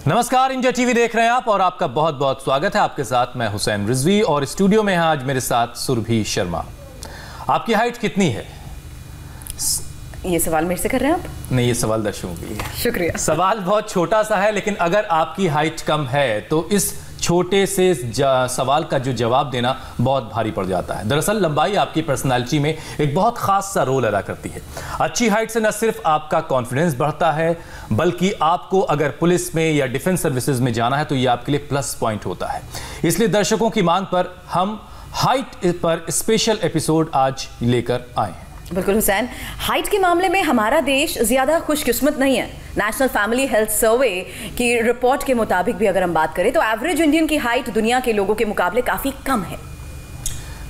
नमस्कार, India TV देख रहे हैं आप और आपका बहुत बहुत स्वागत है। आपके साथ मैं हुसैन रिजवी और स्टूडियो में है आज मेरे साथ सुरभि शर्मा। आपकी हाइट कितनी है? ये सवाल मेरे से कर रहे हैं आप? नहीं, ये सवाल दर्शकों के लिए। शुक्रिया। सवाल बहुत छोटा सा है, लेकिन अगर आपकी हाइट कम है तो इस छोटे से सवाल का जो जवाब देना बहुत भारी पड़ जाता है। दरअसल लंबाई आपकी पर्सनालिटी में एक बहुत खास सा रोल अदा करती है। अच्छी हाइट से न सिर्फ आपका कॉन्फिडेंस बढ़ता है, बल्कि आपको अगर पुलिस में या डिफेंस सर्विसेज में जाना है तो ये आपके लिए प्लस पॉइंट होता है। इसलिए दर्शकों की मांग पर हम हाइट पर स्पेशल एपिसोड आज लेकर आए हैं। बिल्कुल हुसैन, हाइट के मामले में हमारा देश ज़्यादा खुशकिस्मत नहीं है। नेशनल फैमिली हेल्थ सर्वे की रिपोर्ट के मुताबिक भी अगर हम बात करें तो एवरेज इंडियन की हाइट दुनिया के लोगों के मुकाबले काफ़ी कम है।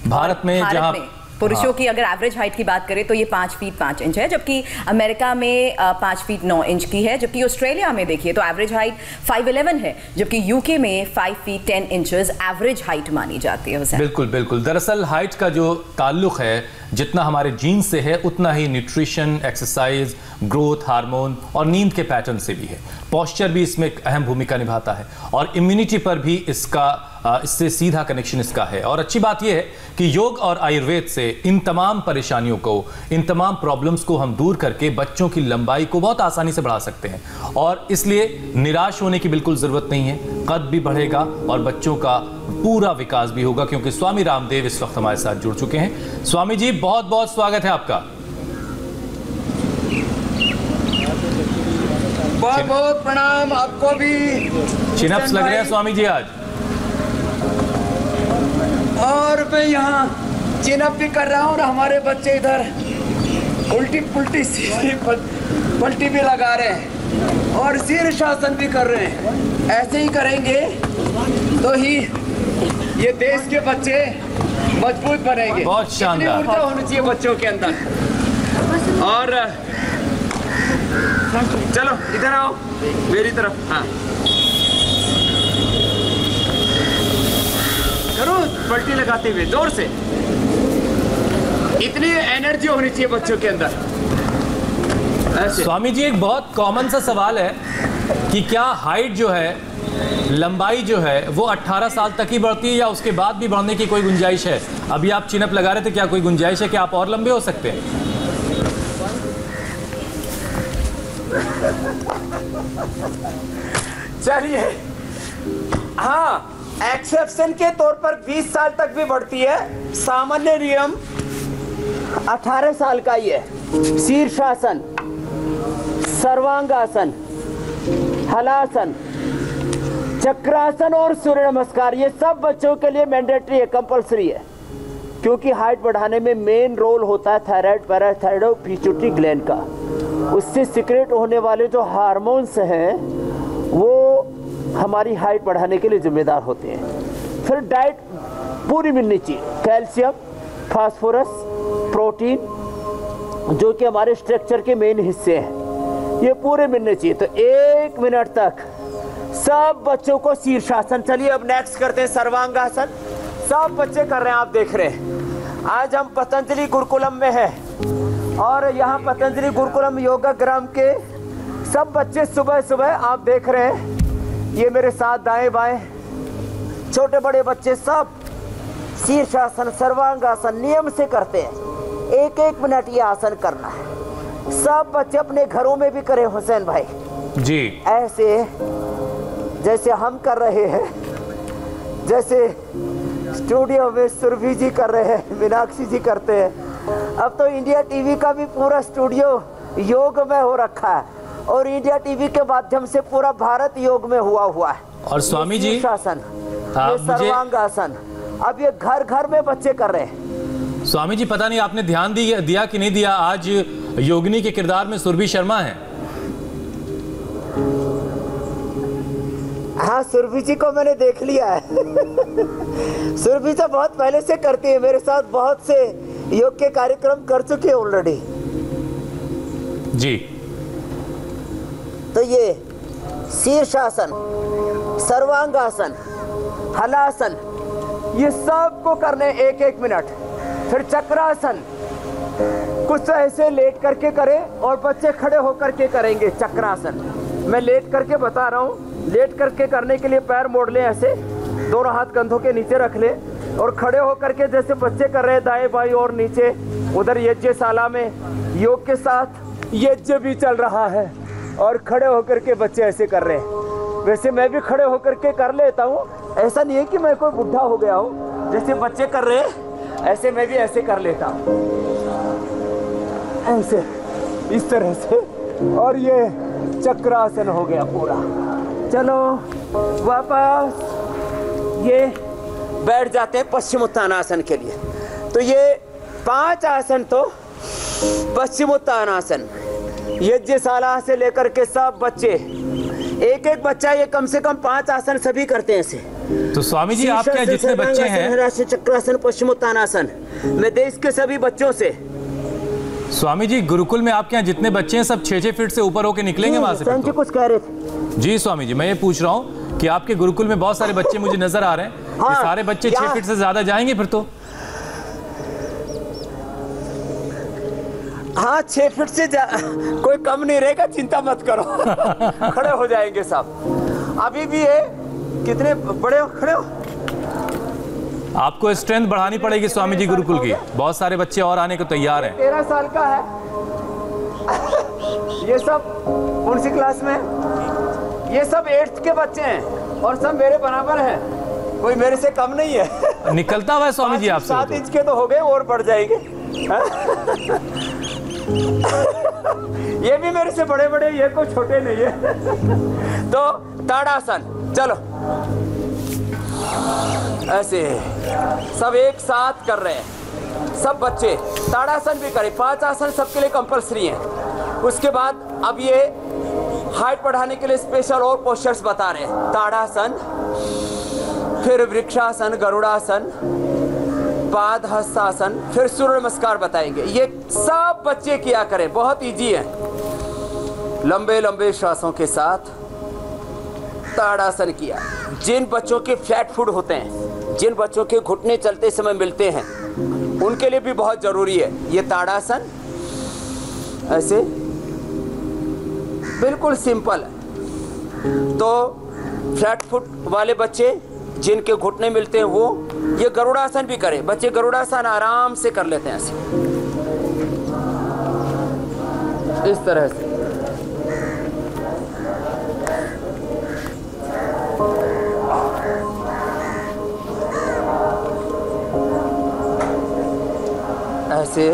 भारत में जहां पुरुषों की अगर एवरेज हाइट की बात करें तो ये 5 फीट 5 इंच है, जबकि अमेरिका में 5 फीट 9 इंच की है, जबकि ऑस्ट्रेलिया में देखिए तो एवरेज हाइट 5'11" है, जबकि यूके में 5 फीट 10 इंचेस एवरेज हाइट मानी जाती है। बिल्कुल बिल्कुल। दरअसल हाइट का जो ताल्लुक है जितना हमारे जीन से है उतना ही न्यूट्रिशन, एक्सरसाइज, ग्रोथ हार्मोन और नींद के पैटर्न से भी है। पोस्चर भी इसमें एक अहम भूमिका निभाता है और इम्यूनिटी पर भी इससे सीधा कनेक्शन इसका है। और अच्छी बात यह है कि योग और आयुर्वेद से इन तमाम परेशानियों को, इन तमाम प्रॉब्लम्स को हम दूर करके बच्चों की लंबाई को बहुत आसानी से बढ़ा सकते हैं। और इसलिए निराश होने की बिल्कुल जरूरत नहीं है। कद भी बढ़ेगा और बच्चों का पूरा विकास भी होगा, क्योंकि स्वामी रामदेव इस वक्त हमारे साथ जुड़ चुके हैं। स्वामी जी, बहुत बहुत स्वागत है आपका। बहुत बहुत प्रणाम आपको भी। चिनअप्स लग रहे हैं स्वामी जी आज। और मैं यहाँ चिनअप भी कर रहा हूँ और हमारे बच्चे इधर उल्टी पुल्टी सीधी पलटी भी लगा रहे हैं और शीर्षासन भी कर रहे हैं। ऐसे ही करेंगे तो ही ये देश के बच्चे मजबूत बनेंगे। बहुत शानदार। ऊर्जा होनी चाहिए बच्चों के अंदर। और चलो इधर आओ मेरी तरफ। हाँ, करो पलटी लगाते हुए जोर से। इतनी एनर्जी होनी चाहिए बच्चों के अंदर। ऐसे। स्वामी जी, एक बहुत कॉमन सा सवाल है कि क्या हाइट जो है, लंबाई जो है वो 18 साल तक ही बढ़ती है या उसके बाद भी बढ़ने की कोई गुंजाइश है? अभी आप चिनअप लगा रहे थे, क्या कोई गुंजाइश है कि आप और लंबे हो सकते हैं? चलिए, हाँ, एक्सेप्शन के तौर पर 20 साल तक भी बढ़ती है। सामान्य नियम 18 साल का ही है। शीर्षासन, सर्वांगासन, हलासन, चक्रासन और सूर्य नमस्कार, ये सब बच्चों के लिए मैंडेटरी है, कंपलसरी है। क्योंकि हाइट बढ़ाने में मेन रोल होता है थायराइड, पैराथायराइड और पिट्यूटरी ग्लैंड का। उससे सिक्रेट होने वाले जो हार्मोन्स हैं वो हमारी हाइट बढ़ाने के लिए जिम्मेदार होते हैं। फिर डाइट पूरी मिलनी चाहिए। कैल्शियम, फास्फोरस, प्रोटीन, जो कि हमारे स्ट्रक्चर के मेन हिस्से हैं, ये पूरे मिलने चाहिए। तो 1 मिनट तक सब बच्चों को शीर्षासन। चलिए अब नेक्स्ट करते हैं सर्वांगासन। सब बच्चे कर रहे हैं, आप देख रहे हैं। आज हम पतंजलि गुरुकुलम में हैं और यहाँ पतंजलि गुरुकुलम योगाग्राम के सब बच्चे सुबह सुबह आप देख रहे हैं, ये मेरे साथ दाएं बाएं छोटे बड़े बच्चे सब शीर्षासन, सर्वांगासन नियम से करते हैं। 1-1 मिनट ये आसन करना है। सब बच्चे अपने घरों में भी करें हुसैन भाई जी, ऐसे जैसे हम कर रहे हैं, जैसे स्टूडियो में सुरभि जी कर रहे हैं, मीनाक्षी जी करते हैं। अब तो इंडिया टीवी का भी पूरा स्टूडियो योग में हो रखा है और इंडिया टीवी के माध्यम से पूरा भारत योग में हुआ है। और स्वामी जी, शीर्षासन, ये सर्वांगासन, अब ये घर घर में बच्चे कर रहे हैं। स्वामी जी, पता नहीं आपने ध्यान दिया कि नहीं दिया, आज योगिनी के किरदार में सुरभि शर्मा है। हाँ, सुरभि जी को मैंने देख लिया है। सुरभि जी बहुत पहले से करती है, मेरे साथ बहुत से योग के कार्यक्रम कर चुके हैं ऑलरेडी जी। तो ये शीर्षासन, सर्वांगासन, हलासन, ये सब को करने 1-1 मिनट। फिर चक्रासन, कुछ ऐसे लेट करके करें और बच्चे खड़े होकर के करेंगे चक्रासन। मैं लेट करके बता रहा हूँ, लेट करके करने के लिए पैर मोड़ लें, ऐसे दोनों हाथ कंधों के नीचे रख लें और खड़े होकर के जैसे बच्चे कर रहे हैं दाएं बाएं और नीचे, उधर यज्ञशाला में योग के साथ यज्ञ भी चल रहा है और खड़े होकर के बच्चे ऐसे कर रहे हैं। वैसे मैं भी खड़े होकर के कर लेता हूँ, ऐसा नहीं है कि मैं कोई बुढ़ा हो गया हूँ। जैसे बच्चे कर रहे हैं ऐसे मैं भी ऐसे कर लेता हूँ, ऐसे इस तरह से, और ये चक्रासन हो गया पूरा। चलो वापस ये बैठ जाते हैं पश्चिमोत्तानासन के लिए। तो ये 5 आसन तो पश्चिमोत्तानासन, यज्ञशाला से लेकर के सब बच्चे, एक एक बच्चा ये कम से कम 5 आसन सभी करते हैं ऐसे। तो स्वामी जी आपके यहाँ जितने बच्चे हैं, चक्रासन, पश्चिमोत्तानासन, मैं देश के सभी बच्चों से, स्वामी जी गुरुकुल में आपके यहाँ जितने बच्चे हैं सब 6-6 फीट से ऊपर होके निकलेंगे वहां से? तो? कुछ कह रहे थे जी स्वामी जी, मैं ये पूछ रहा हूँ कि आपके गुरुकुल में बहुत सारे बच्चे मुझे नजर आ रहे हैं। हाँ, कि सारे बच्चे 6 फीट से ज्यादा जाएंगे फिर तो? हाँ 6 फीट से कोई कम नहीं रहेगा, चिंता मत करो। खड़े हो जाएंगे सब। अभी भी है, कितने बड़े हो, खड़े हो। आपको स्ट्रेंथ बढ़ानी पड़ेगी स्वामी जी गुरुकुल की, बहुत सारे बच्चे और आने को तैयार हैं। 13 साल का है ये सब, कौन सी क्लास में? ये सब 8th के बच्चे हैं और सब मेरे बराबर हैं, कोई मेरे से कम नहीं है। निकलता हुआ है स्वामी जी आपसे? 7 इंच के तो हो गए और बढ़ जाएंगे। ये भी मेरे से बड़े बड़े, ये कोई छोटे नहीं है। तो ताड़ासन, चलो ऐसे सब एक साथ कर रहे हैं सब बच्चे। ताड़ासन भी करें, 5 आसन सबके लिए कंपलसरी हैं। उसके बाद अब ये हाइट बढ़ाने के लिए स्पेशल और पोस्चर्स बता रहे हैं। ताड़ासन, फिर वृक्षासन, गरुड़ासन, पाद हस्तासन, फिर सूर्य नमस्कार बताएंगे। ये सब बच्चे किया करें, बहुत इजी है। लंबे लंबे श्वासों के साथ ताड़ासन किया। जिन बच्चों के फ्लैट फुट होते हैं, जिन बच्चों के घुटने चलते समय मिलते हैं, उनके लिए भी बहुत जरूरी है ये ताड़ासन। ऐसे बिल्कुल सिंपल है। तो फ्लैट फुट वाले बच्चे जिनके घुटने मिलते हैं वो ये गरुड़ासन भी करें। बच्चे गरुड़ासन आराम से कर लेते हैं ऐसे, इस तरह से। ऐसे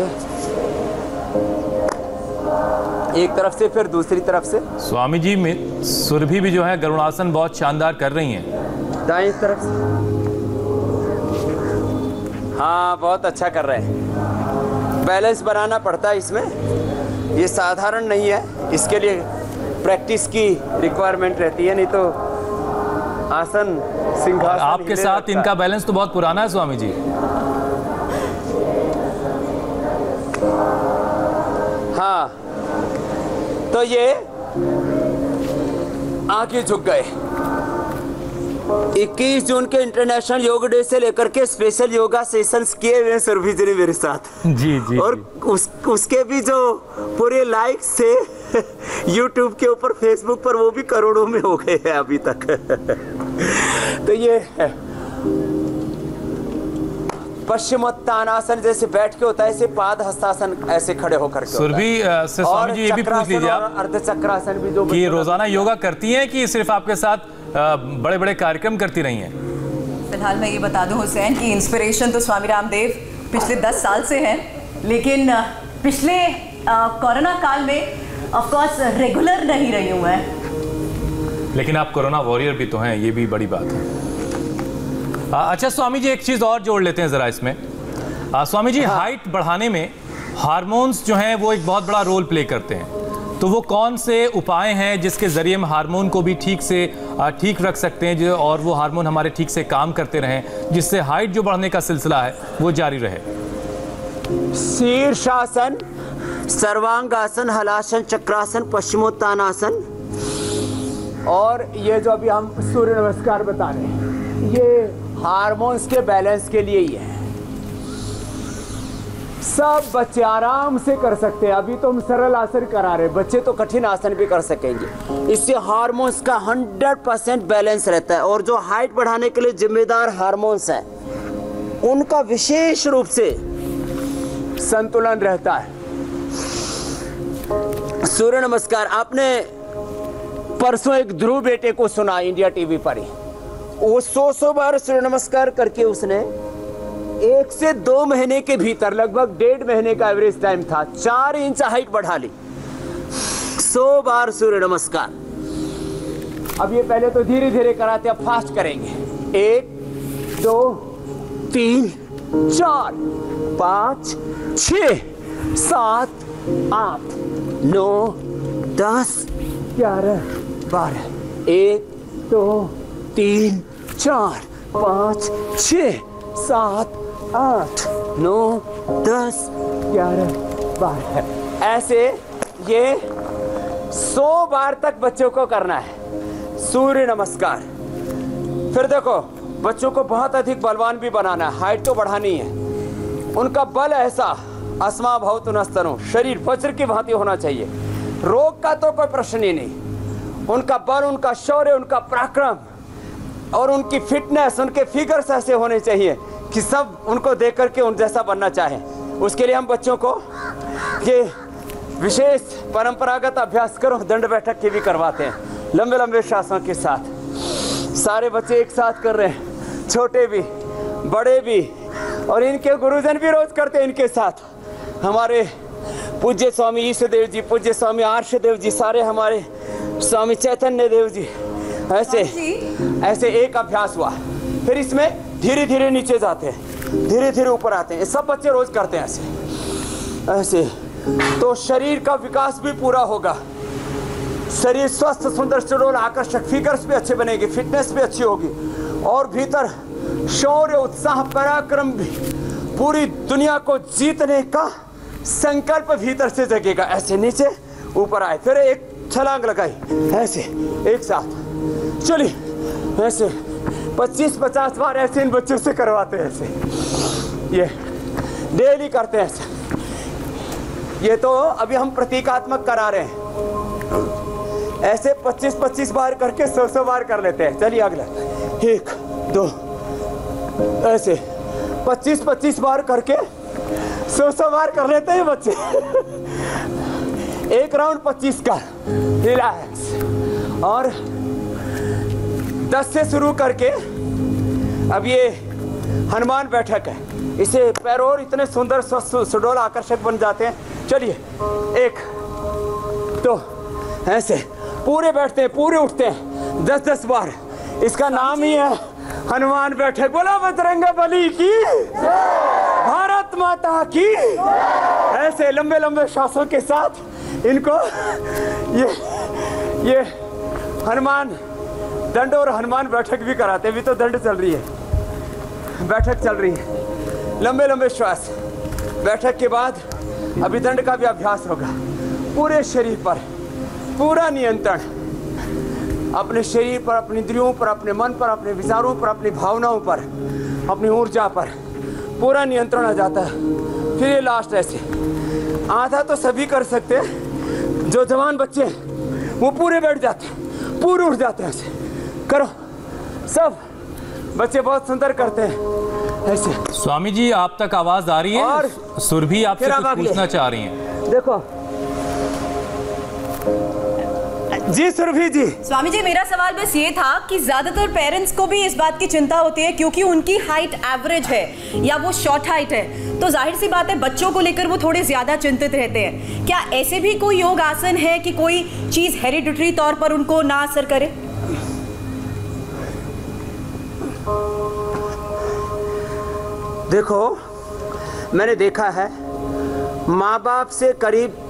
एक तरफ से फिर दूसरी तरफ से। स्वामी जी में सुरभि भी जो है गरुड़ासन बहुत शानदार कर रही हैं। दाएं तरफ से, हाँ बहुत अच्छा कर रहे हैं। बैलेंस बनाना पड़ता है इसमें, ये साधारण नहीं है, इसके लिए प्रैक्टिस की रिक्वायरमेंट रहती है, नहीं तो आसन सिंहासन। आपके साथ इनका बैलेंस तो बहुत पुराना है स्वामी जी। हाँ, तो ये आगे झुक गए। 21 जून के इंटरनेशनल योग डे से लेकर के स्पेशल योगा सेशंस किए हुए सुरभि जी ने मेरे साथ। जी जी। और उसके भी जो पूरे लाइक्स थे YouTube के ऊपर, Facebook पर, वो भी करोड़ों में हो गए हैं अभी तक। तो ये है पश्चिमोत्तानासन, जैसे बैठ के होता है ऐसे पाद हस्तासन, ऐसे खड़े होकर के। सुरभि से स्वामी जी ये भी पूछ लीजिए आप, अर्धचक्रासन भी जो कि रोजाना योगा करती हैं कि सिर्फ आपके साथ बड़े बड़े कार्यक्रम करती रही हैं? फिलहाल मैं ये बता दूं हुसैन कि इंस्पिरेशन तो स्वामी रामदेव पिछले 10 साल से हैं, लेकिन पिछले कोरोना काल में ऑफ कोर्स रेगुलर नहीं रही हूँ मैं। लेकिन आप कोरोना वॉरियर भी तो हैं, ये भी बड़ी बात है। अच्छा स्वामी जी एक चीज और जोड़ लेते हैं जरा इसमें। स्वामी जी हाइट बढ़ाने में हार्मोन्स जो हैं वो एक बहुत बड़ा रोल प्ले करते हैं, तो वो कौन से उपाय हैं जिसके जरिए हम हार्मोन को भी ठीक से ठीक रख सकते हैं, जो और वो हार्मोन हमारे ठीक से काम करते रहें, जिससे हाइट जो बढ़ने का सिलसिला है वो जारी रहे? शीर्षासन, सर्वांगासन, हलासन, चक्रासन, पश्चिमोत्तानासन, और ये जो अभी हम सूर्य नमस्कार बता रहे हैं, ये हार्मोन्स के बैलेंस के लिए ही है। सब बच्चे आराम से कर सकते हैं। अभी तो हम सरल आसन करा रहे हैं, बच्चे तो कठिन आसन भी कर सकेंगे। इससे हार्मोन्स का 100% बैलेंस रहता है और जो हाइट बढ़ाने के लिए जिम्मेदार हार्मोन्स हैं उनका विशेष रूप से संतुलन रहता है। सूर्य नमस्कार आपने परसों एक ध्रुव बेटे को सुना इंडिया टीवी पर ही, वो 100 बार सूर्य नमस्कार करके उसने 1 से 2 महीने के भीतर, लगभग 1.5 महीने का एवरेज टाइम था, 4 इंच हाइट बढ़ा ली। 100 बार सूर्य नमस्कार। अब ये पहले तो धीरे धीरे कराते, अब फास्ट करेंगे। 1 2 3 4 5 6 7 8 9 10 11 12 1 2 3 4 5 6 7 8 9 10 11 12 ऐसे ये 100 बार तक बच्चों को करना है सूर्य नमस्कार। फिर देखो बच्चों को बहुत अधिक बलवान भी बनाना है, हाइट तो बढ़ानी है। उनका बल ऐसा अस्मा भवतु नस्तनु, शरीर वज्र की भांति होना चाहिए। रोग का तो कोई प्रश्न ही नहीं। उनका बल, उनका शौर्य, उनका पराक्रम और उनकी फिटनेस, उनके फिगर्स ऐसे होने चाहिए कि सब उनको देख करके उन जैसा बनना चाहें। उसके लिए हम बच्चों को ये विशेष परंपरागत अभ्यास करो, दंड बैठक के भी करवाते हैं, लंबे लंबे श्वासों के साथ। सारे बच्चे एक साथ कर रहे हैं, छोटे भी बड़े भी, और इनके गुरुजन भी रोज करते हैं इनके साथ। हमारे पूज्य स्वामी ईशदेव जी, पूज्य स्वामी आर्षदेव जी, सारे हमारे स्वामी चैतन्य देव जी, ऐसे एक अभ्यास हुआ। फिर इसमें धीरे धीरे नीचे जाते हैं, धीरे धीरे ऊपर आते हैं। सब बच्चे रोज करते हैं ऐसे ऐसे, तो शरीर का विकास भी पूरा होगा। शरीर स्वस्थ, सुंदर, सुडौल, आकर्षक, फिगर्स भी अच्छे बनेगी, फिटनेस भी अच्छी होगी, और भीतर शौर्य, उत्साह, पराक्रम भी, पूरी दुनिया को जीतने का संकल्प भीतर से जगेगा। ऐसे नीचे ऊपर आए, फिर एक छलांग लगाई ऐसे एक साथ, चलिए ऐसे 25-50 बार ऐसे इन बच्चों से करवाते हैं। ऐसे ये डेली करते हैं ऐसे। ये तो अभी हम प्रतीकात्मक करा रहे हैं, ऐसे 25-25 बार करके 100 बार कर लेते हैं। चलिए अगला 1 2 ऐसे 25-25 बार करके 100 बार कर लेते हैं बच्चे। एक राउंड 25 का, रिलैक्स। और 10 से शुरू करके अब ये हनुमान बैठक है, इसे पैरों और इतने सुंदर, सुडौल, आकर्षक बन जाते हैं। चलिए 1 2 ऐसे पूरे बैठते हैं, पूरे उठते हैं 10-10 बार। इसका नाम ही है हनुमान बैठक। बोलो बजरंगबली की, भारत माता की। ऐसे लंबे लंबे श्वासों के साथ इनको ये हनुमान दंड और हनुमान बैठक भी कराते हैं। अभी तो दंड चल रही है, बैठक चल रही है। लंबे लंबे श्वास, बैठक के बाद अभी दंड का भी अभ्यास होगा। पूरे शरीर पर पूरा नियंत्रण, अपने शरीर पर, अपनी इंद्रियों पर, अपने मन पर, अपने विचारों पर, अपनी भावनाओं पर, अपनी ऊर्जा पर पूरा नियंत्रण आ जाता है। फिर ये लास्ट ऐसे, आधा तो सभी कर सकते हैं, जो जवान बच्चे हैं वो पूरे बैठ जाते हैं, पूरे उठ जाते हैं। ऐसे करो, सब बच्चे बहुत सुंदर करते हैं ऐसे। स्वामी जी आप तक आवाज आ रही है? और सुरभि आपसे कुछ पूछना चाह रही हैं। देखो जी सुरभि जी। स्वामी जी मेरा सवाल बस ये था कि ज्यादातर पेरेंट्स को भी इस बात की चिंता होती है क्योंकि उनकी हाइट एवरेज है या वो शॉर्ट हाइट है, तो जाहिर सी बात है बच्चों को लेकर वो थोड़े ज्यादा चिंतित रहते हैं। क्या ऐसे भी कोई योग आसन है कि कोई चीज हेरिडिटरी तौर पर उनको ना असर करे? देखो मैंने देखा है, माँ बाप से करीब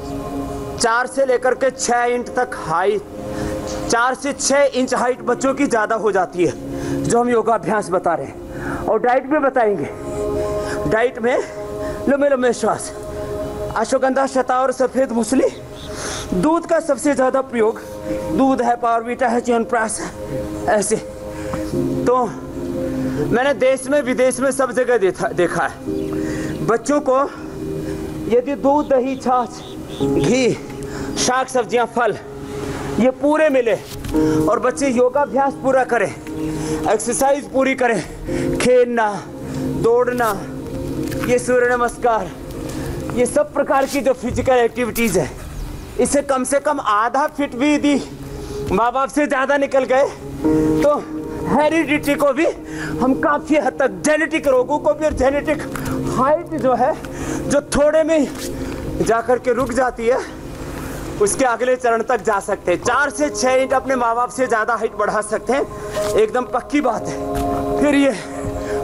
4 से लेकर के 6 इंच तक हाइट, 4 से 6 इंच हाइट बच्चों की ज़्यादा हो जाती है, जो हम योगाभ्यास बता रहे हैं। और डाइट भी बताएंगे। डाइट में लंबे लंबे श्वास, अश्वगंधा, शतावर, सफ़ेद मूसली, दूध का सबसे ज़्यादा प्रयोग, दूध है, पावरवीटा है, च्यवनप्राश है, ऐसे। तो मैंने देश में विदेश में सब जगह देखा है, बच्चों को यदि दूध, दही, छाछ, घी, शाक सब्जियां, फल ये पूरे मिले और बच्चे योगाभ्यास पूरा करें, एक्सरसाइज पूरी करें, खेलना, दौड़ना, ये सूर्य नमस्कार, ये सब प्रकार की जो फिजिकल एक्टिविटीज़ है, इसे कम से कम आधा फिट भी यदि माँ बाप से ज़्यादा निकल गए तो हेरिडिटी को भी हम काफ़ी हद तक, जेनेटिक रोगों को भी, और जेनेटिक हाइट जो है जो थोड़े में जाकर के रुक जाती है, उसके अगले चरण तक जा सकते हैं। 4 से 6 इंच अपने माँ बाप से ज़्यादा हाइट बढ़ा सकते हैं, एकदम पक्की बात है। फिर ये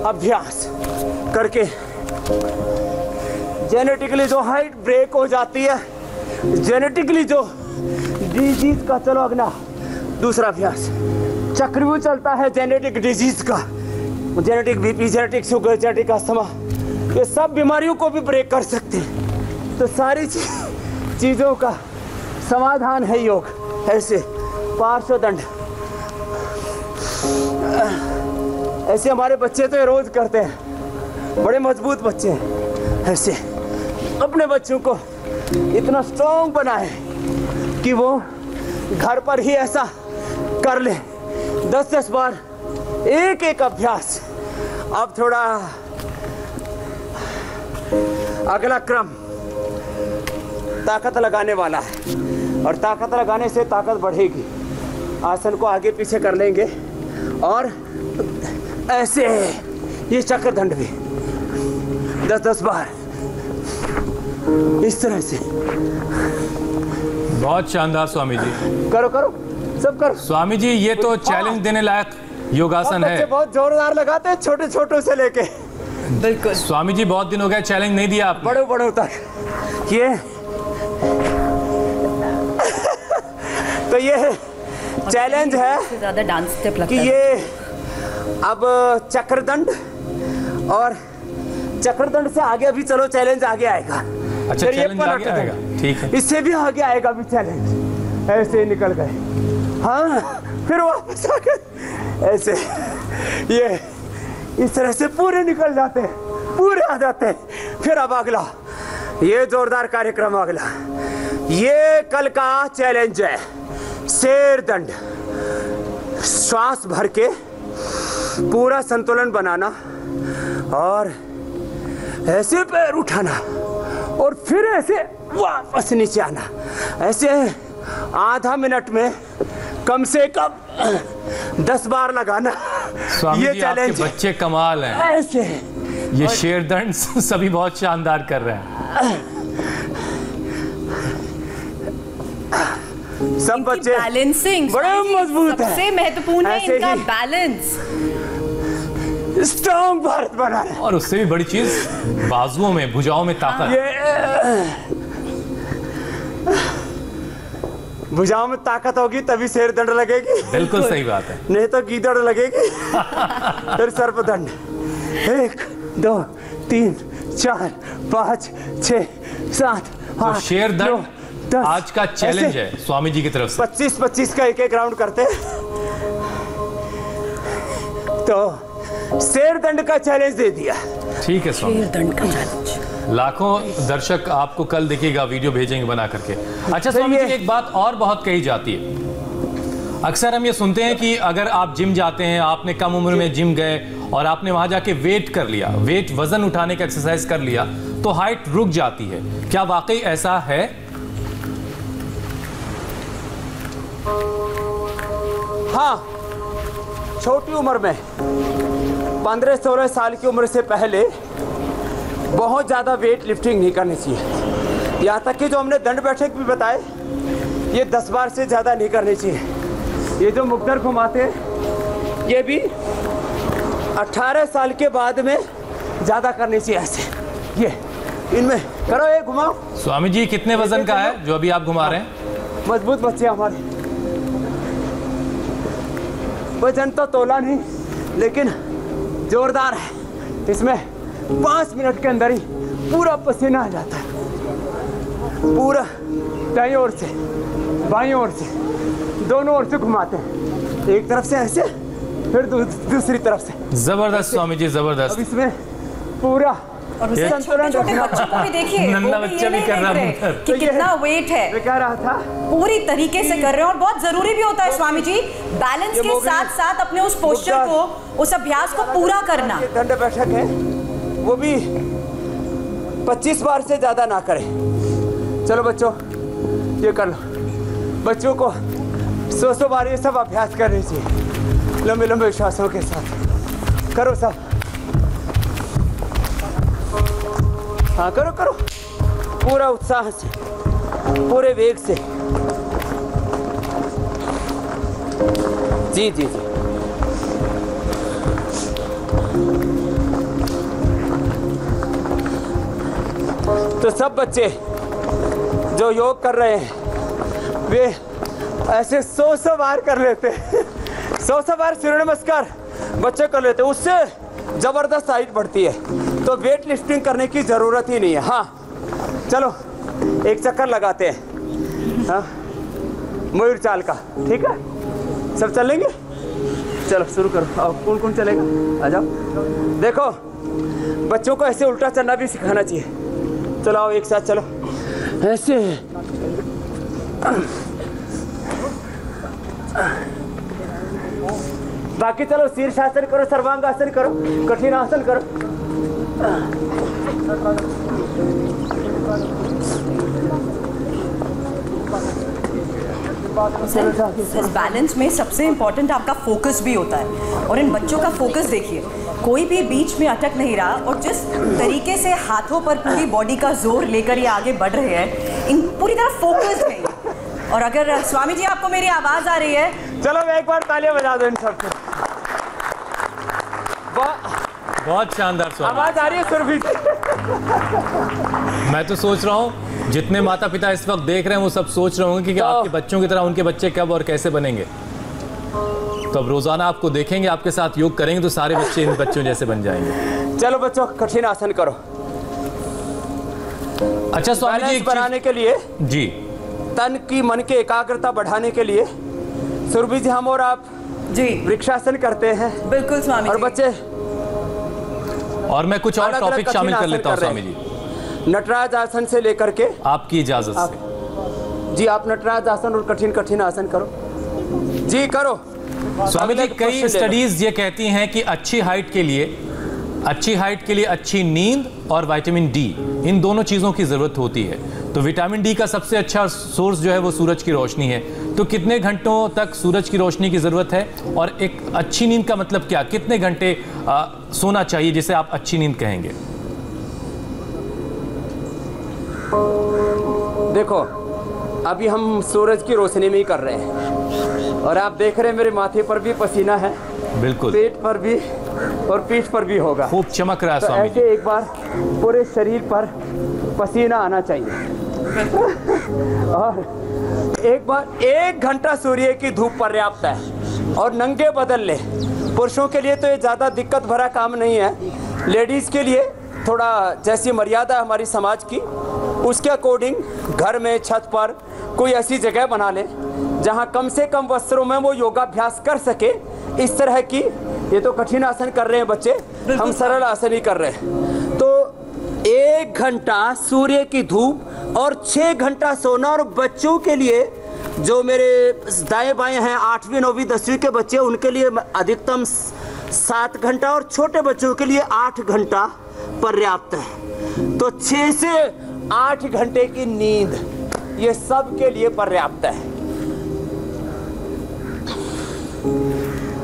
अभ्यास करके जेनेटिकली जो हाइट ब्रेक हो जाती है, जेनेटिकली जो डिजीज का, चलो अगला दूसरा अभ्यास, चक्रव्यूह चलता है जेनेटिक डिजीज का, genetic BP, genetic sugar, genetic asthma, ये सब बीमारियों को भी ब्रेक कर सकते हैं। तो सारी चीज़ों का समाधान है योग। ऐसे पार्श्वदंड, ऐसे हमारे बच्चे तो ये रोज करते हैं, बड़े मजबूत बच्चे हैं। ऐसे अपने बच्चों को इतना स्ट्रॉन्ग बनाए कि वो घर पर ही ऐसा कर ले, 10-10 बार एक एक अभ्यास। अब थोड़ा अगला क्रम ताकत लगाने वाला है, और ताकत लगाने से ताकत बढ़ेगी। आसन को आगे पीछे कर लेंगे और ऐसे ये चक्रदंड भी 10-10 बार इस तरह से। बहुत शानदार स्वामी जी, करो करो, सब करो स्वामी जी। ये तो चैलेंज देने लायक योगासन है। बहुत जोरदार लगाते हैं, छोटे छोटों से लेके। बिल्कुल स्वामी जी, बहुत दिन हो गए चैलेंज नहीं दिया आप। बड़ों बड़ों तक ये तो ये चैलेंज है ज्यादा डांस स्टेप लगता कि है। ये अब चक्रदंड, और चक्रदंड से आगे अभी चलो चैलेंज आगे आएगा। अच्छा, फिर ये चैलेंज आगे पलट आएगा, ठीक है। इससे भी आगे आएगा अभी चैलेंज। ऐसे निकल गए, हाँ, फिर वापस आ गए, ऐसे ये इस तरह से पूरे निकल जाते हैं, पूरे आ जाते हैं। फिर अब अगला ये जोरदार कार्यक्रम, अगला ये कल का चैलेंज है, शेर दंड। श्वास भर के पूरा संतुलन बनाना और ऐसे पैर उठाना और फिर ऐसे वापस नीचे आना। ऐसे आधा मिनट में कम से कम 10 बार लगाना। स्वामी ये जी, आपके चैलेंज बच्चे कमाल हैं। ऐसे ये शेरदंड सभी बहुत शानदार कर रहे हैं। सब बच्चे बैलेंसिंग बड़े मजबूत हैं। सबसे महत्वपूर्ण है ऐसे इनका ही बैलेंस। स्ट्रॉन्ग भारत बना है। और उससे भी बड़ी चीज, बाजुओं में, भुजाओं में ताकत। ये भुजाओं में ताकत होगी तभी शेर दंड लगेगी। बिल्कुल सही बात है। नहीं तो गीदड़ लगेगी। फिर सर्पदंड, 1 2 3 4 5 6 7 8 शेरदंड 10 आज का चैलेंज है स्वामी जी की तरफ से। 25-25 का एक राउंड करते हैं। तो शेर दंड का चैलेंज दे दिया। ठीक है स्वामी। दंड का चैलेंज। लाखों दर्शक आपको कल देखिएगा, वीडियो भेजेंगे बना करके। अच्छा स्वामी जी, एक बात और बहुत कही जाती है, अक्सर हम ये सुनते हैं कि अगर आप जिम जाते हैं, आपने कम उम्र में जिम गए और आपने वहां जाके वेट कर लिया, वेट वजन उठाने का एक्सरसाइज कर लिया, तो हाइट रुक जाती है। क्या वाकई ऐसा है? हाँ, छोटी उम्र में 15-16 साल की उम्र से पहले बहुत ज़्यादा वेट लिफ्टिंग नहीं करनी चाहिए। यहाँ तक कि जो हमने दंड बैठक भी बताए, ये 10 बार से ज़्यादा नहीं करनी चाहिए। ये जो मुक्दर घुमाते हैं, ये भी 18 साल के बाद में ज़्यादा करनी चाहिए। ऐसे ये इनमें करो, ये घुमाओ। स्वामी जी, कितने वजन का है जो अभी आप घुमा रहे हैं? मजबूत बच्चे हमारे, वजन तो तोला नहीं लेकिन जोरदार है। इसमें 5 मिनट के अंदर ही पूरा पसीना आ जाता है, पूरा दाईं ओर से बाईं ओर से, दोनों ओर से घुमाते हैं। एक तरफ से ऐसे, फिर दूसरी तरफ से। जबरदस्त स्वामी जी, जबरदस्त। अब इसमें पूरा और उसे छोटे-छोटे बच्चों को भी देखिए, नन्हा वो भी बच्चा ये भी नहीं कर रहा देख है रहे कि कितना वेट है। मैं कह रहा था पूरी तरीके से कर रहे हैं और बहुत जरूरी भी होता है स्वामी जी, बैलेंस के साथ साथ अपने उस पोस्चर को, उस अभ्यास को पूरा करना। दंड बैठक है, वो भी 25 बार से ज्यादा ना करें। चलो बच्चों, ये कर लो। बच्चों को 100 बार ये सब अभ्यास करने चाहिए, लंबे लंबे श्वासों के साथ। करो सब, हाँ करो करो, पूरा उत्साह से, पूरे वेग से। जी जी जी। तो सब बच्चे जो योग कर रहे हैं वे ऐसे 100 बार कर लेते हैं। 100 बार सूर्य नमस्कार बच्चे कर लेते हैं, उससे जबरदस्त हाइट बढ़ती है। तो वेट लिफ्टिंग करने की जरूरत ही नहीं है। हाँ चलो एक चक्कर लगाते हैं, हाँ मयूर चाल का, ठीक है? सब चलेंगे? चलो शुरू करो। आओ, कौन कौन चलेगा? आ जाओ। देखो बच्चों को ऐसे उल्टा चलना भी सिखाना चाहिए। चलो आओ एक साथ चलो, ऐसे बाकी चलो शीर्षासन करो, सर्वांगासन करो, कठिन आसन करो। इस बैलेंस में सबसे इम्पोर्टेंट आपका फोकस भी होता है, और इन बच्चों का फोकस देखिए, कोई भी बीच में अटक नहीं रहा, और जिस तरीके से हाथों पर पूरी बॉडी का जोर लेकर ये आगे बढ़ रहे हैं, इन पूरी तरह फोकस है। और अगर स्वामी जी आपको मेरी आवाज आ रही है, चलो मैं एक बार तालियां बजा दो इन सबको। बहुत शानदार स्वामी। आवाज आ रही है सुरभि? मैं तो सोच रहा हूँ जितने माता पिता इस वक्त देख रहे हैं वो सब सोच रहे होंगे कि आपके बच्चों की तरह उनके बच्चे कब और कैसे बनेंगे। तो अब रोजाना आपको देखेंगे, आपके साथ योग करेंगे तो सारे बच्चे इन बच्चों जैसे बन जाएंगे। चलो बच्चों कठिन आसन करो। अच्छा स्वामी जी, बनाने के लिए जी, तन की मन की एकाग्रता बढ़ाने के लिए सुरभि जी हम और आप जी वृक्षासन करते हैं। बिल्कुल स्वामी और जी। बच्चे, और मैं कुछ और टॉपिक शामिल कर लेता हूँ स्वामी जी। नटराज आसन से लेकर के, आपकी इजाजत से जी आप नटराज आसन और कठिन कठिन आसन करो जी, करो। स्वामी जी, कई स्टडीज ये कहती हैं कि अच्छी हाइट के लिए अच्छी नींद और विटामिन डी, इन दोनों चीजों की जरूरत होती है। तो विटामिन डी का सबसे अच्छा सोर्स जो है वो सूरज की रोशनी है। तो कितने घंटों तक सूरज की रोशनी की जरूरत है, और एक अच्छी नींद का मतलब क्या, कितने घंटे सोना चाहिए जिसे आप अच्छी नींद कहेंगे? देखो अभी हम सूरज की रोशनी में ही कर रहे हैं, और आप देख रहे हैं मेरे माथे पर भी पसीना है, बिल्कुल, पेट पर भी और पीठ पर भी होगा, खूब चमक रहा है तो स्वामी जी। ऐसे एक बार पूरे शरीर पर पसीना आना चाहिए। और एक बार 1 घंटा सूर्य की धूप पर्याप्त है, और नंगे बदल ले। पुरुषों के लिए तो ये ज़्यादा दिक्कत भरा काम नहीं है, लेडीज़ के लिए थोड़ा जैसी मर्यादा है हमारी समाज की, उसके अकॉर्डिंग घर में छत पर कोई ऐसी जगह बना लें जहां कम से कम वस्त्रों में वो योगाभ्यास कर सके। इस तरह की, ये तो कठिन आसन कर रहे हैं बच्चे, हम सरल आसन ही कर रहे हैं। तो 1 घंटा सूर्य की धूप और 6 घंटा सोना। और बच्चों के लिए जो मेरे दाएं बाएं हैं 8वीं 9वीं 10वीं के बच्चे, उनके लिए अधिकतम 7 घंटा, और छोटे बच्चों के लिए 8 घंटा पर्याप्त है। तो 6 से 8 घंटे की नींद ये सब के लिए पर्याप्त है।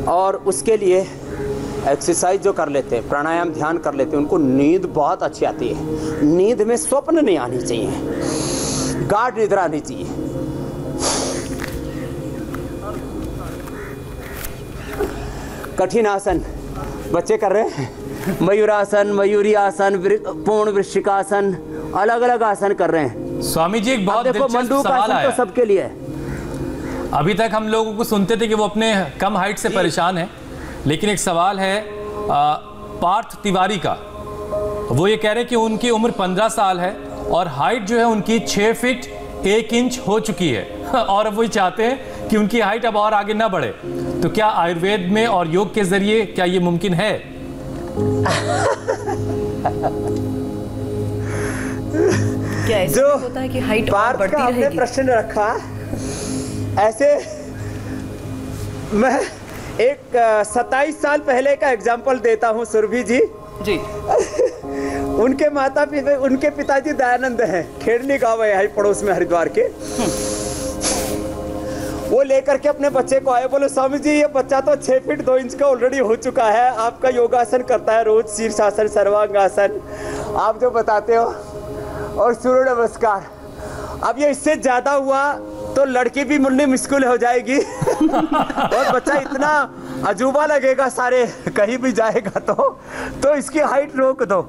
और उसके लिए एक्सरसाइज जो कर लेते हैं, प्राणायाम ध्यान कर लेते हैं, उनको नींद बहुत अच्छी आती है। नींद में स्वप्न नहीं आनी चाहिए, गाढ़ निद्रा आनी चाहिए। कठिन आसन बच्चे कर रहे हैं, मयूरासन, मयूरी आसन, पूर्ण वृश्चिकासन, अलग अलग आसन कर रहे हैं। स्वामी जी, एक बहुत दिलचस्प सवाल आया। तो सबके लिए है। अभी तक हम लोगों को सुनते थे कि वो अपने कम हाइट से परेशान है, लेकिन एक सवाल है पार्थ तिवारी का। वो ये कह रहे हैं कि उनकी उम्र 15 साल है और हाइट जो है उनकी 6 फीट 1 इंच हो चुकी है, और अब वही चाहते हैं कि उनकी हाइट अब और आगे ना बढ़े। तो क्या आयुर्वेद में और योग के जरिए क्या ये मुमकिन है? क्या ऐसा जो होता है कि हाइट पार्थ बढ़ती का आपने रहेगी? प्रश्न रखा, ऐसे मैं एक 27 साल पहले का एग्जाम्पल देता हूँ सुरभि जी। उनके पिताजी दयानंद हैं, खेड़ली गांव है यही पड़ोस में हरिद्वार के। वो लेकर के अपने बच्चे को आए, बोले स्वामी जी ये बच्चा तो 6 फीट 2 इंच का ऑलरेडी हो चुका है, आपका योगासन करता है रोज, शीर्षासन, सर्वांगासन आप जो बताते हो और सूर्य नमस्कार, अब ये इससे ज्यादा हुआ तो लड़की भी मिलनी मुश्किल हो जाएगी और बच्चा इतना अजूबा लगेगा सारे कहीं भी जाएगा तो इसकी हाइट रोक दो।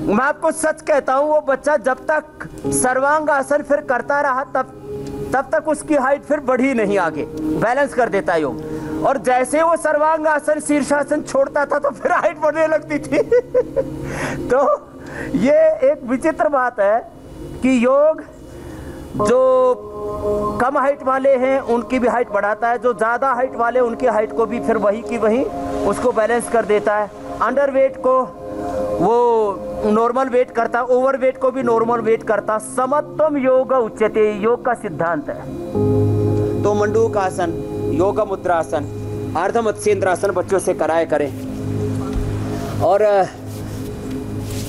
मैं आपको सच कहता हूँ, वो बच्चा जब तक सर्वांग आसन फिर करता रहा तब तक उसकी हाइट फिर बढ़ी नहीं, आगे बैलेंस कर देता योग। और जैसे वो सर्वांग आसन शीर्षासन छोड़ता था तो फिर हाइट बढ़ने लगती थी तो ये एक विचित्र बात है कि योग जो कम हाइट वाले हैं उनकी भी हाइट बढ़ाता है, जो ज़्यादा हाइट वाले उनकी हाइट को भी फिर वही की वही उसको बैलेंस कर देता है। अंडर वेट को वो नॉर्मल वेट करता, ओवर वेट को भी नॉर्मल वेट करता। समत्वम योग उच्यते, योग का सिद्धांत है। तो मंडूक आसन, योग मुद्रासन, अर्ध मत्स्येंद्रासन बच्चों से कराए करें। और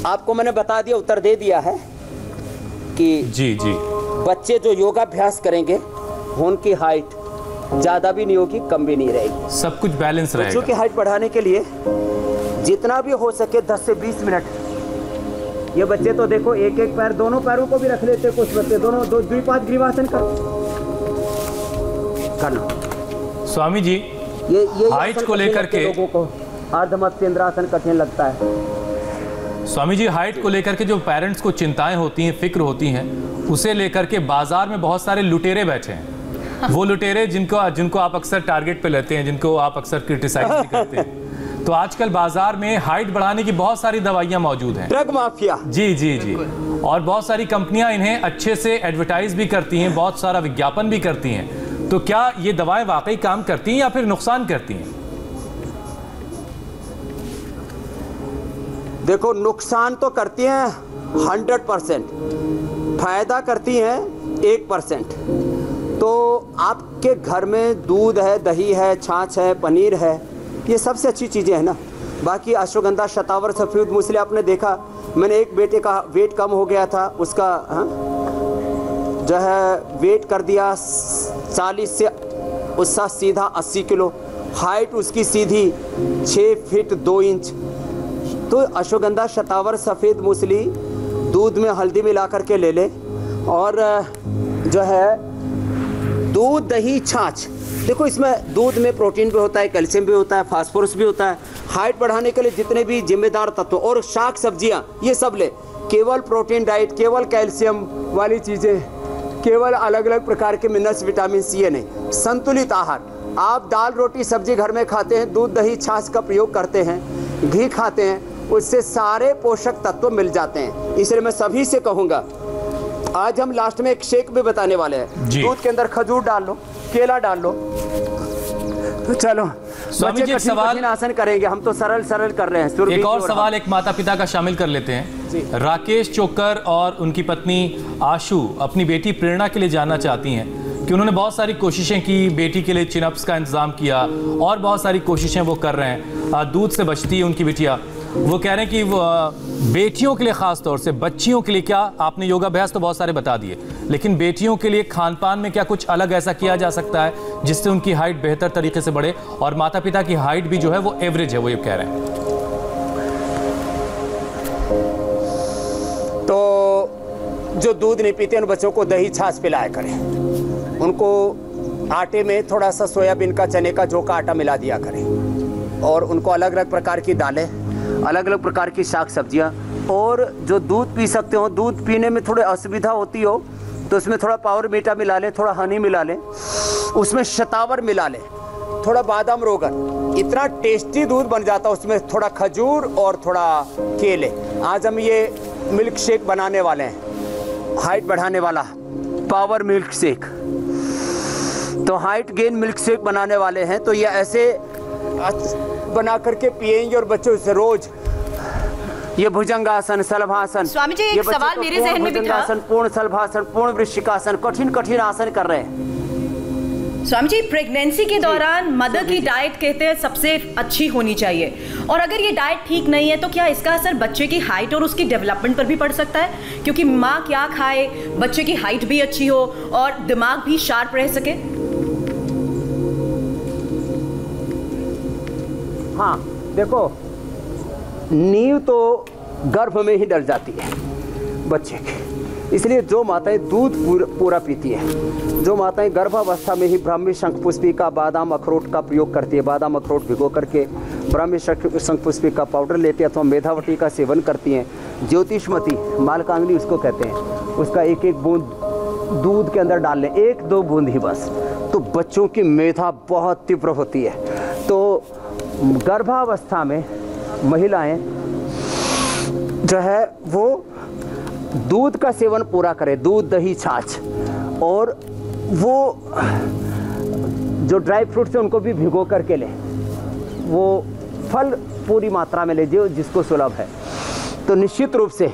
आपको मैंने बता दिया, उत्तर दे दिया है कि जी बच्चे जो योगाभ्यास करेंगे उनकी हाइट ज्यादा भी नहीं होगी, कम भी नहीं रहेगी, सब कुछ बैलेंस रहेगा। बच्चों की हाइट बढ़ाने के लिए जितना भी हो सके 10 से 20 मिनट। ये बच्चे तो देखो एक एक पैर, दोनों पैरों को भी रख लेते, कुछ बच्चे दोनों द्विपाद ग्रीवासन करना। स्वामी जी ये हाइट को लेकर के लोगों को अर्ध मत्स्येंद्रासन कठिन लगता है। स्वामी जी हाइट को लेकर के जो पेरेंट्स को चिंताएं होती हैं, फिक्र होती हैं, उसे लेकर के बाजार में बहुत सारे लुटेरे बैठे हैं। वो लुटेरे जिनको आप अक्सर टारगेट पे लेते हैं, जिनको आप अक्सर क्रिटिसाइज भी करते हैं। तो आजकल बाजार में हाइट बढ़ाने की बहुत सारी दवाइयां मौजूद हैं। Drug mafia. जी और बहुत सारी कंपनियां इन्हें अच्छे से एडवर्टाइज भी करती हैं, बहुत सारा विज्ञापन भी करती हैं। तो क्या ये दवाएं वाकई काम करती हैं या फिर नुकसान करती हैं? देखो, नुकसान तो करती हैं 100%, फायदा करती हैं 1%। तो आपके घर में दूध है, दही है, छाछ है, पनीर है, ये सबसे अच्छी चीज़ें हैं ना। बाकी अश्वगंधा, शतावर, सफ़ेद मूसली आपने देखा, मैंने एक बेटे का वेट कम हो गया था, उसका जो है वेट कर दिया 40 से उसका सीधा 80 किलो, हाइट उसकी सीधी 6 फीट 2 इंच। तो अश्वगंधा, शतावर, सफ़ेद मूसली दूध में हल्दी मिला करके ले ले, और जो है दूध, दही, छाछ। देखो इसमें दूध में प्रोटीन भी होता है, कैल्शियम भी होता है, फास्फोरस भी होता है। हाइट बढ़ाने के लिए जितने भी जिम्मेदार तत्व, और शाक सब्जियां, ये सब ले। केवल प्रोटीन डाइट, केवल कैल्शियम वाली चीज़ें, केवल अलग अलग प्रकार के मिनरल्स, विटामिन सी, ये नहीं, संतुलित आहार। आप दाल, रोटी, सब्जी घर में खाते हैं, दूध, दही, छाछ का प्रयोग करते हैं, घी खाते हैं, उससे सारे पोषक तत्व मिल जाते हैं। इसलिए मैं सभी से कहूँगा, आज हम लास्ट में एक शेक भी बताने वाले हैं। दूध के अंदर खजूर डाल लो, केला डाल लो। तो चलो स्वामी जी, एक सवाल आसन करेंगे, हम तो सरल कर रहे हैं। एक और सवाल एक माता पिता का शामिल कर लेते हैं। राकेश चोकर और उनकी पत्नी आशु अपनी बेटी प्रेरणा के लिए जानना चाहती हैं कि उन्होंने बहुत सारी कोशिशें की, बेटी के लिए चिनअप्स का इंतजाम किया और बहुत सारी कोशिशें वो कर रहे हैं। दूध से बचती है उनकी बिटिया। वो कह रहे हैं कि वो बेटियों के लिए, ख़ास तौर से बच्चियों के लिए, क्या आपने योगाभ्यास तो बहुत सारे बता दिए, लेकिन बेटियों के लिए खान पान में क्या कुछ अलग ऐसा किया जा सकता है जिससे उनकी हाइट बेहतर तरीके से बढ़े, और माता पिता की हाइट भी जो है वो एवरेज है, वो ये कह रहे हैं। तो जो दूध नहीं पीते उन बच्चों को दही, छाछ पिलाया करें। उनको आटे में थोड़ा सा सोयाबीन का, चने का, जौ का आटा मिला दिया करें, और उनको अलग अलग प्रकार की दालें, अलग अलग प्रकार की शाक सब्जियां, और जो दूध पी सकते हो, दूध पीने में थोड़ी असुविधा होती हो तो उसमें थोड़ा पावर मीठा मिला लें, थोड़ा हनी मिला लें, उसमें शतावर मिला लें, थोड़ा बादाम रोगन, इतना टेस्टी दूध बन जाता है। उसमें थोड़ा खजूर और थोड़ा केले। आज हम ये मिल्क शेक बनाने वाले हैं, हाइट बढ़ाने वाला पावर मिल्क शेक। तो हाइट गेन मिल्क शेक बनाने वाले हैं, तो ये ऐसे बना करके पिएंगे और बच्चों से रोज ये भुजंगासन, शलभासन। स्वामी जी, एक सवाल मेरे जहन में भी था। पूर्ण शलभासन, पूर्ण वृश्चिकासन, कठिन कठिन आसन कर रहे हैं। स्वामी जी, प्रेगनेंसी के दौरान मदर की डाइट कहते हैं सबसे अच्छी होनी चाहिए, और अगर ये डाइट ठीक नहीं है तो क्या इसका असर बच्चे की हाइट और उसकी डेवलपमेंट पर भी पड़ सकता है? क्योंकि माँ क्या खाए बच्चे की हाइट भी अच्छी हो और दिमाग भी शार्प रह सके। हाँ देखो, नींव तो गर्भ में ही डल जाती है बच्चे की, इसलिए जो माताएं दूध पूरा पीती हैं, जो माताएं गर्भावस्था में ही ब्राह्मी शंखपुष्पिका, बादाम अखरोट का प्रयोग करती है, बादाम अखरोट भिगो करके ब्राह्मी शंखपुष्पिका का पाउडर लेते हैं अथवा मेधावटी का सेवन करती हैं, ज्योतिषमती मालकांगनी उसको कहते हैं, उसका एक एक बूंद दूध के अंदर डाल लें, 1-2 बूंद ही बस, तो बच्चों की मेधा बहुत तीव्र होती है। तो गर्भावस्था में महिलाएं जो है वो दूध का सेवन पूरा करें, दूध दही छाछ, और वो जो ड्राई फ्रूट्स हैं उनको भी भिगो करके लें, वो फल पूरी मात्रा में ले जो जिसको सुलभ है, तो निश्चित रूप से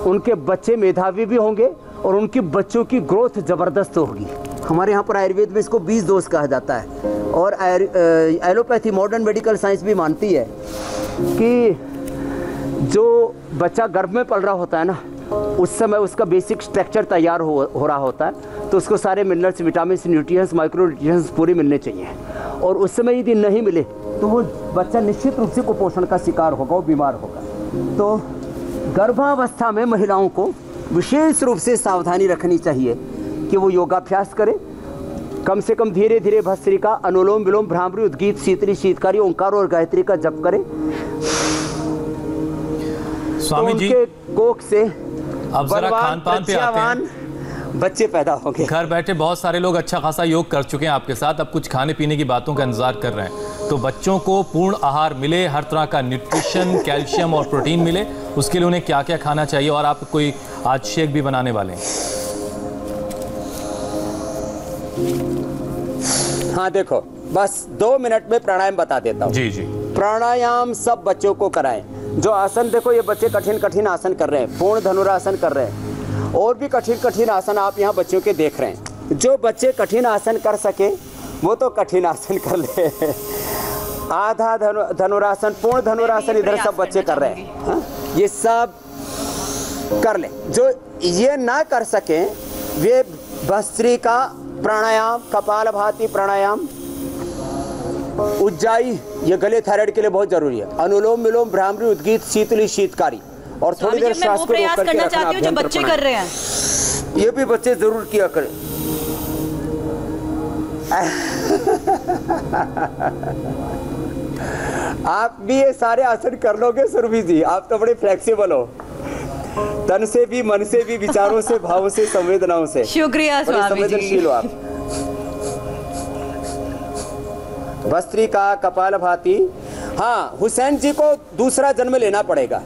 उनके बच्चे मेधावी भी होंगे और उनकी बच्चों की ग्रोथ ज़बरदस्त होगी। हमारे यहाँ पर आयुर्वेद में इसको 20 दोष कहा जाता है, और एलोपैथी मॉडर्न मेडिकल साइंस भी मानती है कि जो बच्चा गर्भ में पल रहा होता है ना, उस समय उसका बेसिक स्ट्रक्चर तैयार हो रहा होता है, तो उसको सारे minerals, vitamin, nutrients, micro nutrients पूरे मिलने चाहिए, और उस समय यदि नहीं मिले तो वो बच्चा निश्चित रूप से कुपोषण का शिकार होगा, वो बीमार होगा। तो गर्भावस्था में महिलाओं को विशेष रूप से सावधानी रखनी चाहिए कि वो योगाभ्यास करें, कम से कम धीरे धीरे भस्त्रिका, अनुलोम विलोम, भ्रामरी, उद्गीत, शीतली, शीतकारी, ओंकार और गायत्री का जप करें। स्वामी जी, उनके कोख से अब जरा खान पान पे आते हैं। बच्चे पैदा होंगे। घर बैठे बहुत सारे लोग अच्छा खासा योग कर चुके हैं आपके साथ, अब कुछ खाने पीने की बातों का इंतजार कर रहे हैं। तो बच्चों को पूर्ण आहार मिले, हर तरह का न्यूट्रिशन, कैल्शियम और प्रोटीन मिले, उसके लिए उन्हें क्या क्या खाना चाहिए? और आप कोई आज शेक भी बनाने वाले हैं? हाँ देखो, बस 2 मिनट में प्राणायाम बता देता हूँ। जी जी। प्राणायाम सब बच्चों को कराएं। जो आसन देखो, ये बच्चे कठिन कठिन आसन कर रहे हैं, पूर्ण धनुरासन कर रहे हैं, और भी कठिन कठिन आसन आप यहाँ बच्चों के देख रहे हैं। जो बच्चे कठिन आसन कर सके वो तो कठिन आसन कर ले। आधा धनुरासन, पूर्ण धनुरासन इधर सब बच्चे कर रहे हैं। हाँ? ये सब कर ले। जो ये ना कर सके वे भस्त्रिका प्राणायाम, कपालभाति प्राणायाम, उज्जाई, ये गले थायराइड के लिए बहुत जरूरी है, अनुलोम विलोम, भ्रामरी, उद्गीत, शीतली, शीतकारी, और थोड़ी देर श्वास को रोक करके रखना। जो बच्चे कर रहे हैं ये भी बच्चे जरूर किया करें। आप भी ये सारे आसन कर लोगे सुरभि जी, आप तो बड़े फ्लेक्सिबल हो, तन से भी, मन से भी, विचारों से, भावों से, संवेदनाओं से। शुक्रिया स्वामी जी, संवेदनशील हो आप। भस्त्रिका, कपालभाति। हाँ, हुसैन जी को दूसरा जन्म लेना पड़ेगा।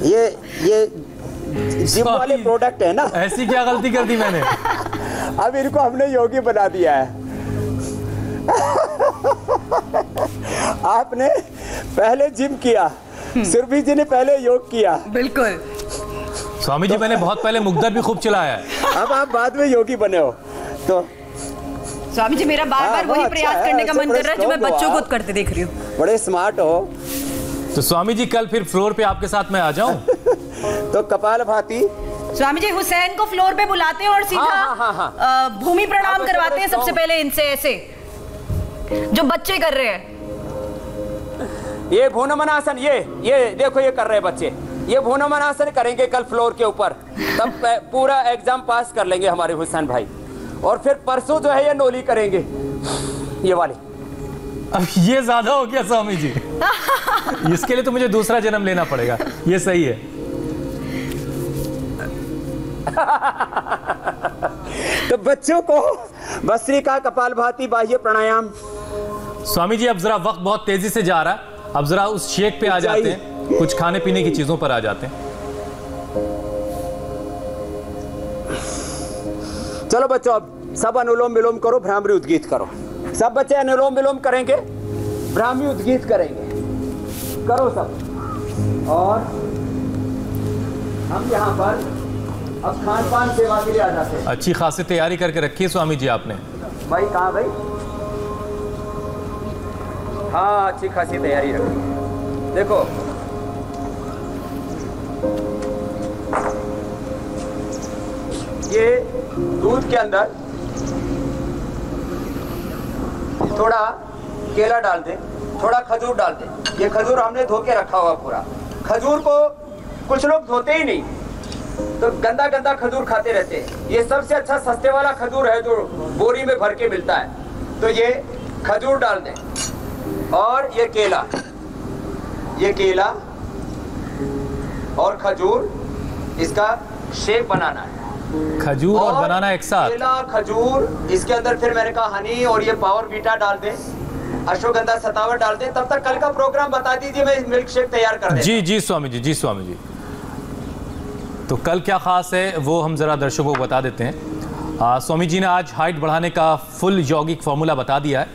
ये जिम वाले प्रोडक्ट है ना। ऐसी क्या गलती कर दी मैंने? अब इनको हमने योगी बना दिया है। आपने पहले जिम किया, सुरभि जी ने पहले योग किया। बिल्कुल स्वामी जी, मैंने बहुत पहले मुकद्दर भी खूब चलाया है। अब आप बाद में योगी बने हो। तो स्वामी जी, मेरा बार बार वही प्रयास करने का मन कर रहा है जो मैं बच्चों को करते देख रही हूँ। बड़े स्मार्ट हो। तो स्वामी जी, कल फिर फ्लोर पे आपके साथ मैं आ जाऊं? तो कपालभाति। स्वामी जी, हुसैन को फ्लोर पे बुलाते हैं और सीधा भूमि प्रणाम करवाते हैं सबसे पहले इनसे, ऐसे जो बच्चे कर रहे हैं। ये भूनमनासन, ये देखो ये कर रहे हैं बच्चे, ये भूनमनासन करेंगे कल फ्लोर के ऊपर, तब पूरा एग्जाम पास कर लेंगे हमारे हुसैन भाई। और फिर परसों जो है ये नोली करेंगे, ये वाले। अब ये ज्यादा हो गया स्वामी जी। इसके लिए तो मुझे दूसरा जन्म लेना पड़ेगा। ये सही है। तो बच्चों को भस्त्रिका, कपालभाति, बाह्य प्राणायाम। स्वामी जी, अब जरा वक्त बहुत तेजी से जा रहा है, अब जरा उस शेक पे आ जाते हैं, कुछ खाने पीने की चीजों पर आ जाते हैं। चलो बच्चों, अब सब अनुलोम विलोम करो, भ्रामरी उद्गीत करो। सब बच्चे अनुलोम विलोम करेंगे, भ्रामरी उद्गीत करेंगे, करो सब। और हम यहाँ पर अब खान पान सेवा के लिए आ जाते हैं। अच्छी खासी तैयारी करके रखी है स्वामी जी आपने। भाई कहाँ भाई? हाँ, अच्छी खासी तैयारी रखी है। देखो ये दूध के अंदर थोड़ा केला डाल दें, थोड़ा खजूर डाल दें। ये खजूर हमने धो के रखा हुआ पूरा। खजूर को कुछ लोग धोते ही नहीं, तो गंदा गंदा खजूर खाते रहते हैं। ये सबसे अच्छा सस्ते वाला खजूर है जो बोरी में भर के मिलता है। तो ये खजूर डाल दें और ये केला और खजूर, इसका शेक बनाना है। खजूर और बनाना एक साथ। केला, खजूर, इसके अंदर फिर मैंने कहा हनी और ये पावर बीटा डाल दें, अश्वगंधा शतावर डाल दें। तब तक कल का प्रोग्राम बता दीजिए, मैं मिल्क शेक तैयार कर दें। जी स्वामी जी, जी स्वामी जी। तो कल क्या खास है वो हम जरा दर्शकों को बता देते हैं। स्वामी जी ने आज हाइट बढ़ाने का फुल यौगिक फॉर्मूला बता दिया है।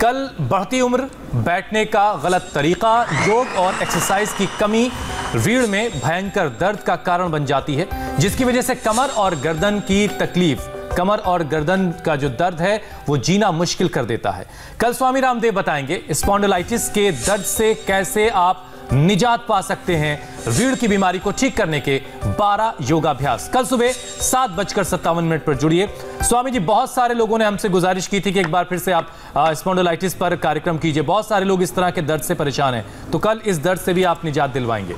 कल बढ़ती उम्र, बैठने का गलत तरीका, योग और एक्सरसाइज की कमी रीढ़ में भयंकर दर्द का कारण बन जाती है, जिसकी वजह से कमर और गर्दन की तकलीफ, कमर और गर्दन का जो दर्द है वो जीना मुश्किल कर देता है। कल स्वामी रामदेव बताएंगे स्पॉन्डिलाइटिस के दर्द से कैसे आप निजात पा सकते हैं, रीढ़ की बीमारी को ठीक करने के 12 योगाभ्यास। कल सुबह 7:57 पर जुड़िए। स्वामी जी, बहुत सारे लोगों ने हमसे गुजारिश की थी कि एक बार फिर से आप स्पॉन्डिलाइटिस पर कार्यक्रम कीजिए। बहुत सारे लोग इस तरह के दर्द से परेशान हैं, तो कल इस दर्द से भी आप निजात दिलवाएंगे।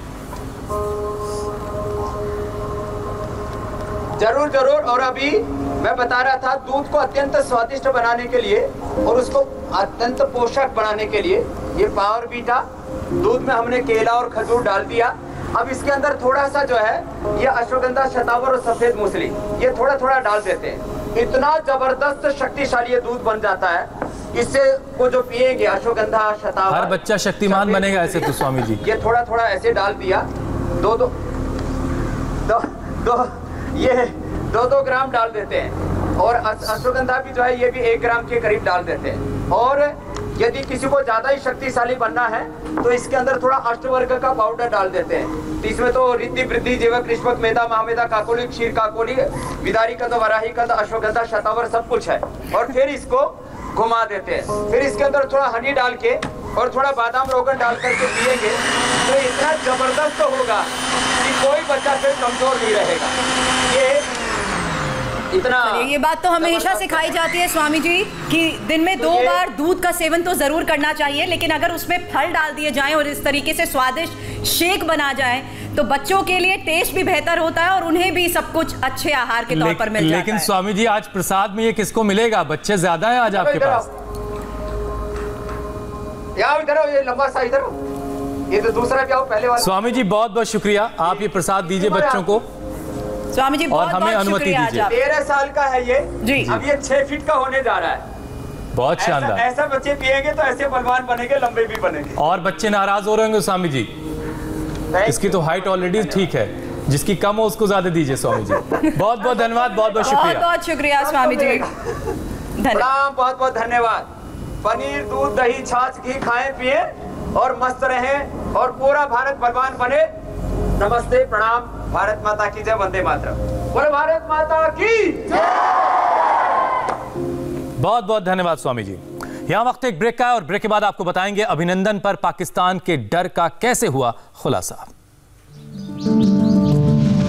जरूर जरूर। और अभी मैं बता रहा था, दूध को अत्यंत स्वादिष्ट बनाने के लिए और उसको अत्यंत पोषक बनाने के लिए ये पावर बीटा, दूध में हमने केला और खजूर डाल दिया। अब इसके अंदर थोड़ा सा जो है ये अश्वगंधा शतावर और सफेद मूसली, ये थोड़ा थोड़ा डाल देते हैं। इतना जबरदस्त शक्तिशाली ये दूध बन जाता है, इससे को जो पिएंगे अश्वगंधा शतावर, हर बच्चा शक्तिमान बनेगा ऐसे। तो स्वामी जी ये थोड़ा थोड़ा ऐसे डाल दिया, दो ग्राम डाल देते हैं। और अश्वगंधा भी जो है ये भी 1 ग्राम के करीब डाल देते हैं। और यदि किसी को ज्यादा ही शक्तिशाली बनना है तो इसके अंदर थोड़ा अष्टवर्ग का पाउडर डाल देते हैं। तो इसमें तो रिद्धि वृद्धि जीवक रिश्वक मेधा महामेधा काकोली क्षीर काकोली विदारी कंद वराही कंद अश्वगंधा शतावर सब कुछ है। और फिर इसको घुमा देते हैं। फिर इसके अंदर थोड़ा हनी डाल के और थोड़ा बादाम रोगन डाल करके पिएंगे तो इतना जबरदस्त होगा कि कोई बच्चा फिर कमजोर नहीं रहेगा। ये इतना, ये बात तो हमेशा सिखाई जाती है स्वामी जी कि दिन में 2 बार दूध का सेवन तो जरूर करना चाहिए, लेकिन अगर उसमें फल डाल दिए जाएं और इस तरीके से स्वादिष्ट शेक बना जाए तो बच्चों के लिए टेस्ट भी बेहतर होता है और उन्हें भी सब कुछ अच्छे आहार के तौर पर मिल जाता है। लेकिन स्वामी जी आज प्रसाद में ये किसको मिलेगा? बच्चे ज्यादा हैं आज आपके पास। इधर ये लंबा सा इधर, ये तो दूसरा क्या हो पहले वाला। स्वामी जी बहुत बहुत शुक्रिया, आप ये प्रसाद दीजिए बच्चों को। स्वामी जी और हमें अनुमति दीजिए। 13 साल का है ये जी। अब ये 6 फीट का होने जा रहा है। बहुत शानदार। ऐसा बच्चे पिएंगे तो ऐसे बलवान बनेंगे, लंबे भी बनेंगे। और बच्चे नाराज हो रहे होंगे स्वामी जी, इसकी तो हाइट ऑलरेडी ठीक है, जिसकी कम हो उसको ज्यादा दीजिए स्वामी जी। बहुत बहुत धन्यवाद, बहुत बहुत शुक्रिया। बहुत बहुत शुक्रिया स्वामी जी, धन्यवाद, बहुत बहुत धन्यवाद। पनीर दूध दही छाछ घी खाएं पिए और मस्त रहें और पूरा भारत बलवान बने। नमस्ते, प्रणाम, भारत माता की जय, वंदे मातरम। बोलो भारत माता की जय। बहुत बहुत धन्यवाद स्वामी जी। यहाँ वक्त एक ब्रेक का है और ब्रेक के बाद आपको बताएंगे अभिनंदन पर पाकिस्तान के डर का कैसे हुआ खुलासा।